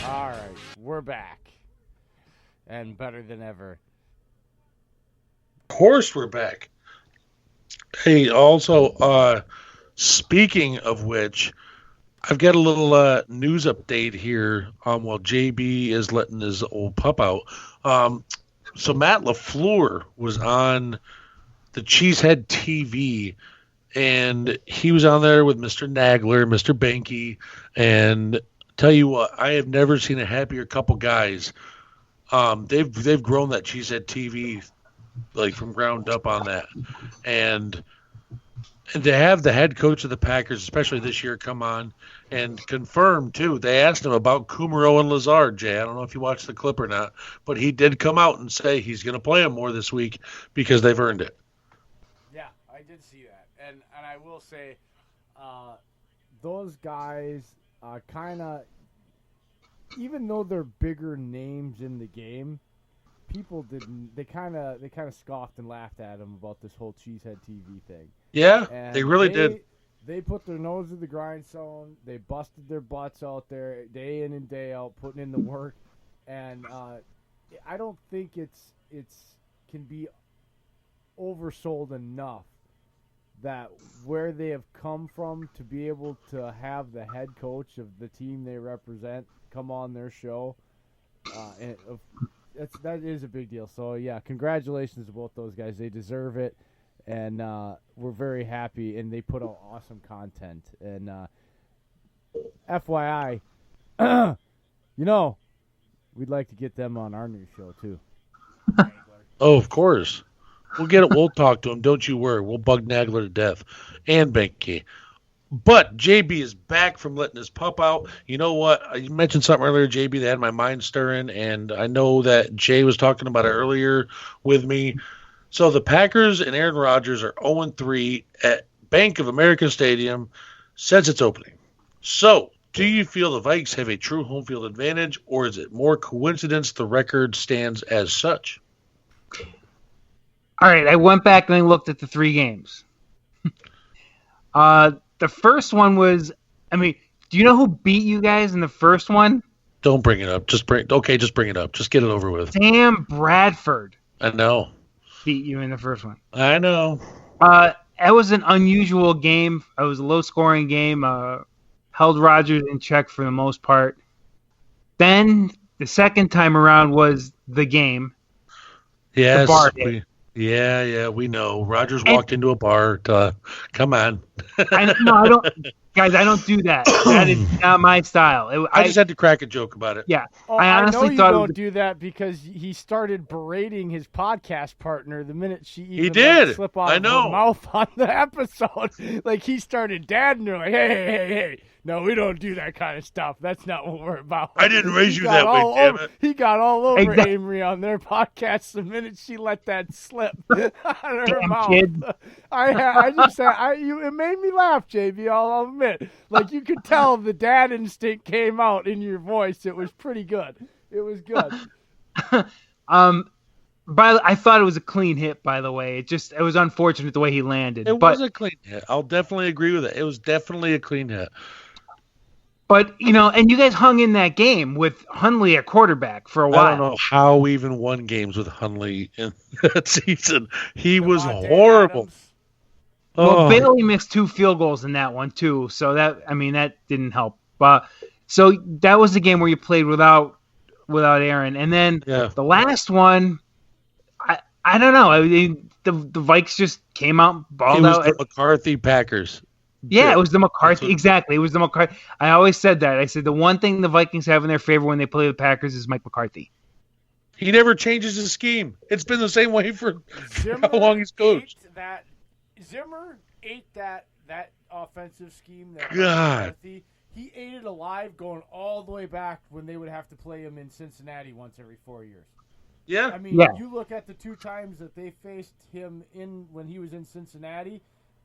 All right, we're back. And better than ever. Of course, we're back. Hey, also, speaking of which, I've got a little news update here. While JB is letting his old pup out. So Matt LaFleur was on the Cheesehead TV, and he was on there with Mr. Nagler, Mr. Banky, and tell you what, I have never seen a happier couple guys. They've grown that Cheesehead TV like from ground up on that, and to have the head coach of the Packers, especially this year, come on and confirm too. They asked him about Kumaro and Lazard, Jay. I don't know if you watched the clip or not, but he did come out and say he's going to play them more this week because they've earned it. Yeah, I did see that, and I will say, those guys kind of, even though they're bigger names in the game, people didn't. They kind of scoffed and laughed at him about this whole Cheesehead TV thing. Yeah, And they really did. They put their nose to the grindstone. They busted their butts out there day in and day out, putting in the work. And I don't think it's can be oversold enough that where they have come from to be able to have the head coach of the team they represent come on their show, that is a big deal. So yeah, congratulations to both those guys. They deserve it. And we're very happy, and they put out awesome content. And FYI, we'd like to get them on our new show, too. Oh, of course. We'll get it. We'll talk to him. Don't you worry. We'll bug Nagler to death and Banky. But JB is back from letting his pup out. You know what? You mentioned something earlier, JB, that had my mind stirring, and I know that Jay was talking about it earlier with me. So the Packers and Aaron Rodgers are 0-3 at Bank of America Stadium since its opening. So do you feel the Vikes have a true home field advantage, or is it more coincidence the record stands as such? All right, I went back and I looked at the 3 games. The first one was, do you know who beat you guys in the first one? Don't bring it up. Just bring it up. Just get it over with. Sam Bradford. I know. Beat you in the first one. I know. It was an unusual game. It was a low-scoring game. Held Rodgers in check for the most part. Then the second time around was the game. Yes. The bar we know. Rodgers walked into a bar. Come on. I don't. Guys, I don't do that. That is not my style. I just had to crack a joke about it. Yeah. I honestly thought you don't do that because he started berating his podcast partner the minute she even slip off her mouth on the episode. Like, he started dadding her like, hey. No, we don't do that kind of stuff. That's not what we're about. I didn't raise you that way, damn it. He got all over Amory on their podcast the minute she let that slip out of her mouth. Kid. It made me laugh, JB, I'll admit. Like, you could tell the dad instinct came out in your voice. It was pretty good. It was good. I thought it was a clean hit, by the way. It was unfortunate the way he landed. It was a clean hit. I'll definitely agree with it. It was definitely a clean hit. But, and you guys hung in that game with Hundley at quarterback for a while. I don't know how we even won games with Hundley in that season. He was horrible. Well, Bailey missed 2 field goals in that one, too. So, that didn't help. So, that was the game where you played without Aaron. And then the last one, I don't know. The Vikes just came out and balled out. It was the McCarthy Packers. Yeah, it was the McCarthy. Exactly. It was the McCarthy. I always said that. I said the one thing the Vikings have in their favor when they play the Packers is Mike McCarthy. He never changes his scheme. It's been the same way for how long he's coached. Zimmer ate that offensive scheme. God. He ate it alive going all the way back when they would have to play him in Cincinnati once every 4 years. Yeah. You look at the 2 times that they faced him when he was in Cincinnati,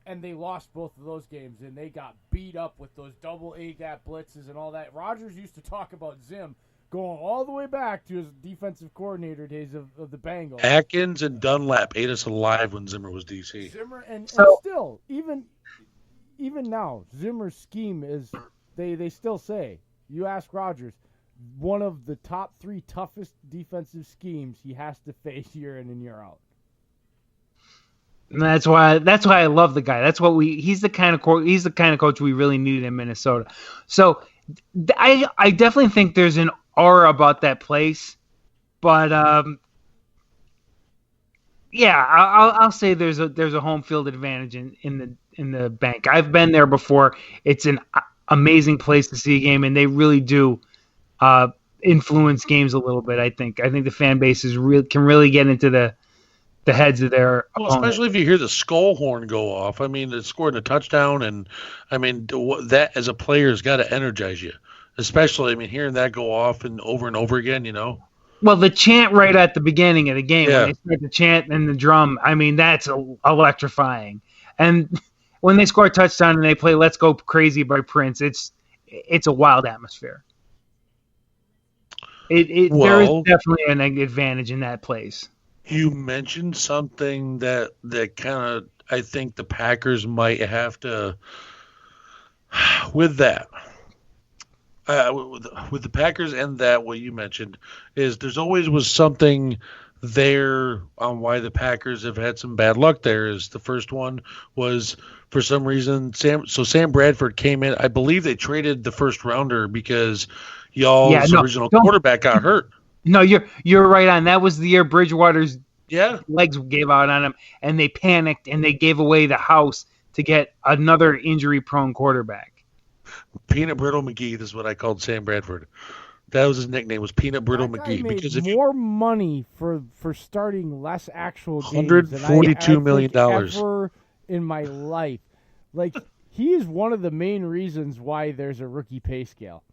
and they lost both of those games, and they got beat up with those double A-gap blitzes and all that. Rodgers used to talk about Zim going all the way back to his defensive coordinator days of the Bengals. Atkins and Dunlap ate us alive when Zimmer was DC. Zimmer and still, even now, Zimmer's scheme is, they still say, you ask Rodgers, one of the top 3 toughest defensive schemes he has to face year in and year out. And that's why I love the guy. He's the kind of coach we really need in Minnesota. So I definitely think there's an aura about that place, but I'll say there's a home field advantage in the bank. I've been there before. It's an amazing place to see a game, and they really do influence games a little bit. I think the fan base can really get into the heads of their opponent. Especially if you hear the skull horn go off. I mean, it scored a touchdown, and I mean that as a player has got to energize you. Especially, I mean, hearing that go off and over again, you know. Well, the chant right at the beginning of the game, when they start the chant and the drum, I mean, that's electrifying. And when they score a touchdown and they play "Let's Go Crazy" by Prince, it's a wild atmosphere. There is definitely an advantage in that place. You mentioned something that kind of, I think the Packers might have to, with that. With the Packers and that, what you mentioned is there's always was something there on why the Packers have had some bad luck there. Is the first one was for some reason Sam Bradford came in. I believe they traded the first rounder because original quarterback got hurt. No, you're right on. That was the year Bridgewater's legs gave out on him, and they panicked and they gave away the house to get another injury-prone quarterback. Peanut Brittle McGee is what I called Sam Bradford. That was his nickname, was Peanut Brittle McGee. Because more money for starting less actual games $142 million ever in my life. Like, he is one of the main reasons why there's a rookie pay scale.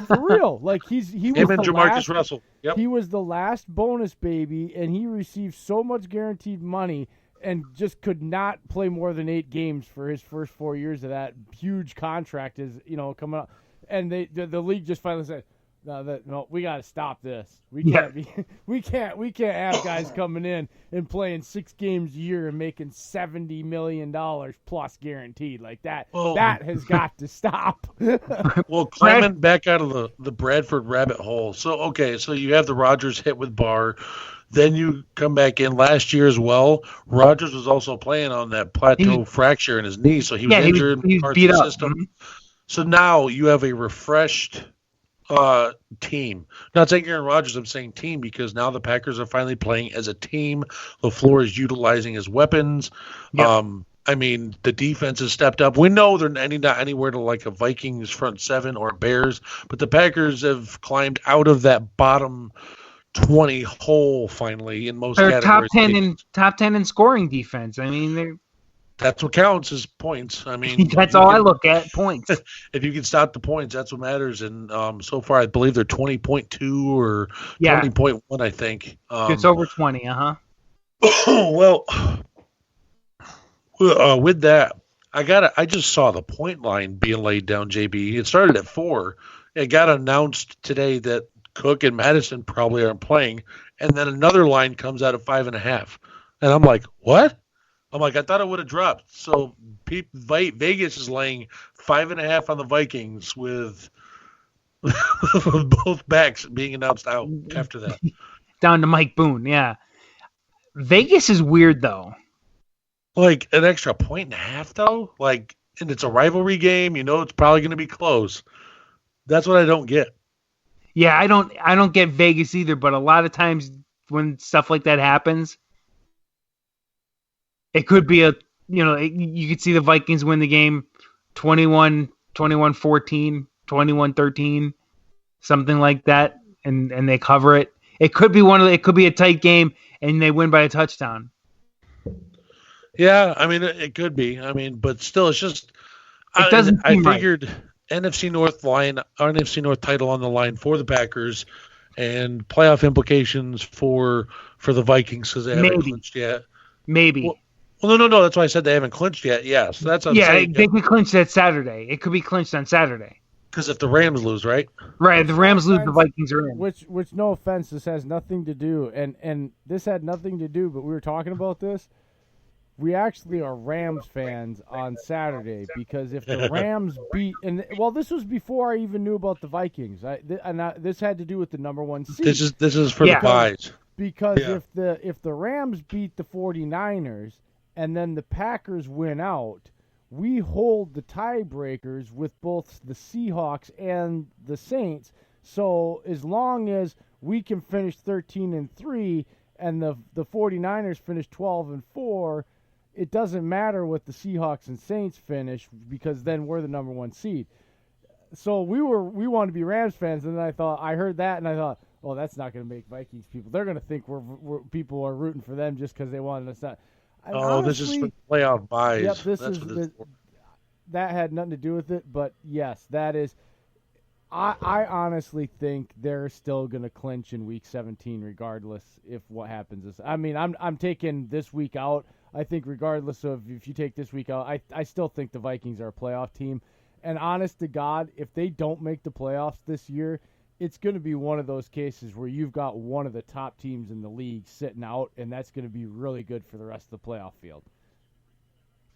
For real. Like, he was and Jamarcus Russell. Yep. He was the last bonus baby, and he received so much guaranteed money and just could not play more than 8 games for his first 4 years of that huge contract is, coming up. And the league just finally said, no, we got to stop this. We can't have guys coming in and playing 6 games a year and making $70 million plus guaranteed like that. That has got to stop. Well, climbing back out of the Bradford rabbit hole. So you have the Rodgers hit with Barr. Then you come back in last year as well. Rodgers was also playing on that plateau fracture in his knee, so he was injured. He was beat up. System. So now you have a refreshed team. Not saying Aaron Rodgers, I'm saying team, because now the Packers are finally playing as a team. LaFleur is utilizing his weapons. Yep. I mean, the defense has stepped up. We know they're not anywhere to like a Vikings front 7 or Bears, but the Packers have climbed out of that bottom 20 hole finally in most categories. They're top 10 in scoring defense. I mean, that's what counts is points. I mean, that's all I look at, points. If you can stop the points, that's what matters. And so far, I believe they're 20.2 or 20.1, I think. It's over 20, Well, with that, I just saw the point line being laid down, JB. It started at 4. It got announced today that Cook and Madison probably aren't playing, and then another line comes out at 5.5, and I'm like, what? I'm like, I thought it would have dropped. So Vegas is laying 5.5 on the Vikings with both backs being announced out after that. Down to Mike Boone, yeah. Vegas is weird though. Like an extra 1.5 though, like, and it's a rivalry game. It's probably going to be close. That's what I don't get. Yeah, I don't get Vegas either, but a lot of times when stuff like that happens, it could be you could see the Vikings win the game 21-14, 21-13, something like that, and they cover it. It could be it could be a tight game and they win by a touchdown. Yeah, I mean it could be. I mean, but still it's just it doesn't seem I figured right. NFC North title on the line for the Packers, and playoff implications for the Vikings because they haven't clinched yet. Maybe. Well, no. That's why I said they haven't clinched yet. Yes, that's what I'm saying. They could clinch that Saturday. It could be clinched on Saturday. Because if the Rams lose, right? Right, if the Rams lose, the Vikings are in. Which, no offense, this has nothing to do, and this had nothing to do, but we were talking about this. we actually are Rams fans on Saturday because if the Rams beat, this was before I even knew about the Vikings. This had to do with the number 1 seed. This is for the buys. Because if the Rams beat the 49ers and then the Packers win out, we hold the tiebreakers with both the Seahawks and the Saints. So as long as we can finish 13-3 and the 49ers finish 12-4, it doesn't matter what the Seahawks and Saints finish because then we're the number 1 seed. So we wanted to be Rams fans, and then I heard that and I thought, well, that's not going to make Vikings people. They're going to think we're people are rooting for them just because they wanted us to. Honestly, this is for playoff buys. Yep, that had nothing to do with it, but yes, that is. I honestly think they're still going to clinch in Week 17, regardless if what happens is. I mean, I'm taking this week out. I think regardless of if you take this week out, I still think the Vikings are a playoff team. And honest to God, if they don't make the playoffs this year, it's going to be one of those cases where you've got one of the top teams in the league sitting out, and that's going to be really good for the rest of the playoff field.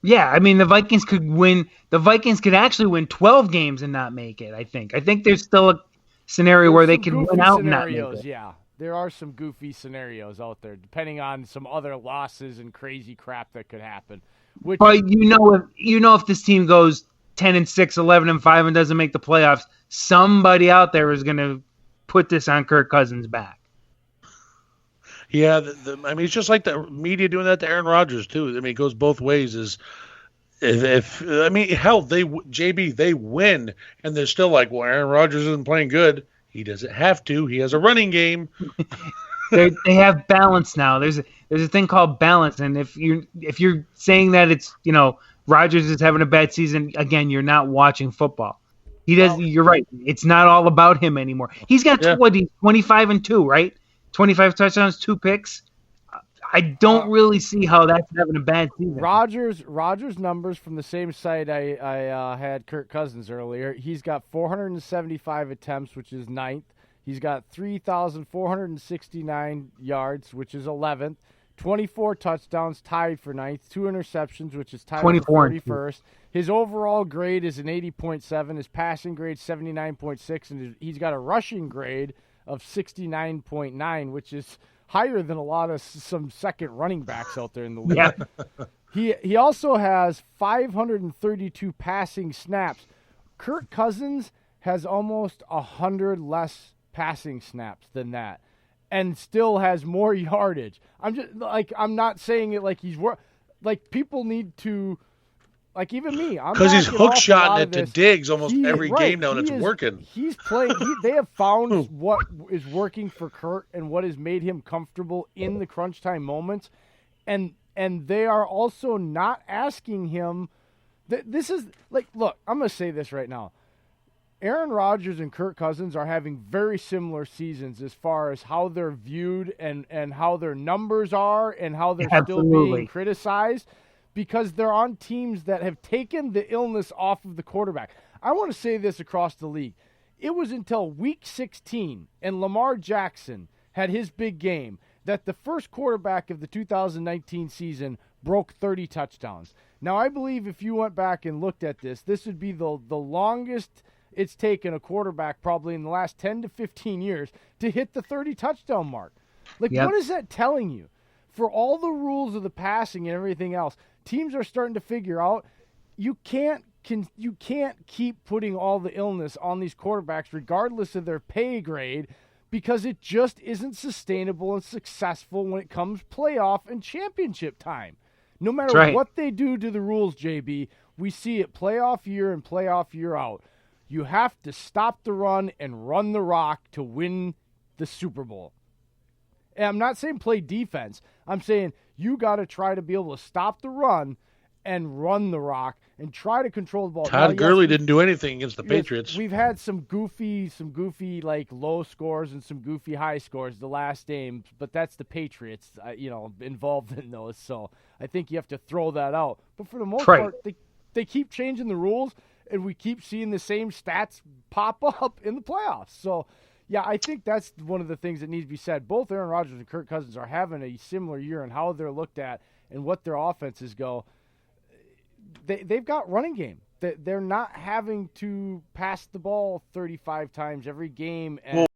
Yeah, I mean, the Vikings could win. The Vikings could actually win 12 games and not make it, I think. I think there's still a scenario where they can win out and not make it. Yeah, there are some goofy scenarios out there, depending on some other losses and crazy crap that could happen. But if this team goes 10-6, 11-5, and doesn't make the playoffs, somebody out there is going to put this on Kirk Cousins' back. Yeah, I mean, it's just like the media doing that to Aaron Rodgers too. I mean, it goes both ways. They win, and they're still like, well, Aaron Rodgers isn't playing good. He doesn't have to. He has a running game. They have balance now. There's a thing called balance, and if you're saying that it's Rodgers is having a bad season, again, you're not watching football. He does. You're right. It's not all about him anymore. He's got 25-2, right? 25 touchdowns, 2 picks. I don't really see how that's having a bad season. Rodgers numbers from the same site I had Kirk Cousins earlier. He's got 475 attempts, which is 9th. He's got 3,469 yards, which is 11th. 24 touchdowns, tied for 9th. 2 interceptions, which is tied for 41st. His overall grade is an 80.7. His passing grade 79.6, and he's got a rushing grade of 69.9, which is higher than a lot of some second running backs out there in the league. Yeah. He also has 532 passing snaps. Kirk Cousins has almost 100 less passing snaps than that, and still has more yardage. I'm not saying it like he's people need to. Like even me, because he's hook-shotting it to Diggs almost every game now, and it's working. He's playing. They have found what is working for Kurt and what has made him comfortable in the crunch time moments, and they are also not asking him. This is look. I'm going to say this right now. Aaron Rodgers and Kirk Cousins are having very similar seasons as far as how they're viewed and how their numbers are and how they're still being criticized. Because they're on teams that have taken the illness off of the quarterback. I want to say this across the league. It was until Week 16 and Lamar Jackson had his big game that the first quarterback of the 2019 season broke 30 touchdowns. Now, I believe if you went back and looked at this would be the longest it's taken a quarterback probably in the last 10 to 15 years to hit the 30 touchdown mark. What is that telling you? For all the rules of the passing and everything else, teams are starting to figure out you can't keep putting all the illness on these quarterbacks regardless of their pay grade because it just isn't sustainable and successful when it comes playoff and championship time. No matter what they do to the rules, JB, we see it playoff year and playoff year out. You have to stop the run and run the rock to win the Super Bowl. And I'm not saying play defense. I'm saying you got to try to be able to stop the run and run the rock and try to control the ball. Todd Gurley didn't do anything against the Patriots. We've had some goofy like low scores and some goofy high scores the last game, but that's the Patriots, involved in those. So I think you have to throw that out. But for the most part, they keep changing the rules, and we keep seeing the same stats pop up in the playoffs. So. Yeah, I think that's one of the things that needs to be said. Both Aaron Rodgers and Kirk Cousins are having a similar year in how they're looked at and what their offenses go, they've got running game. They're not having to pass the ball 35 times every game. And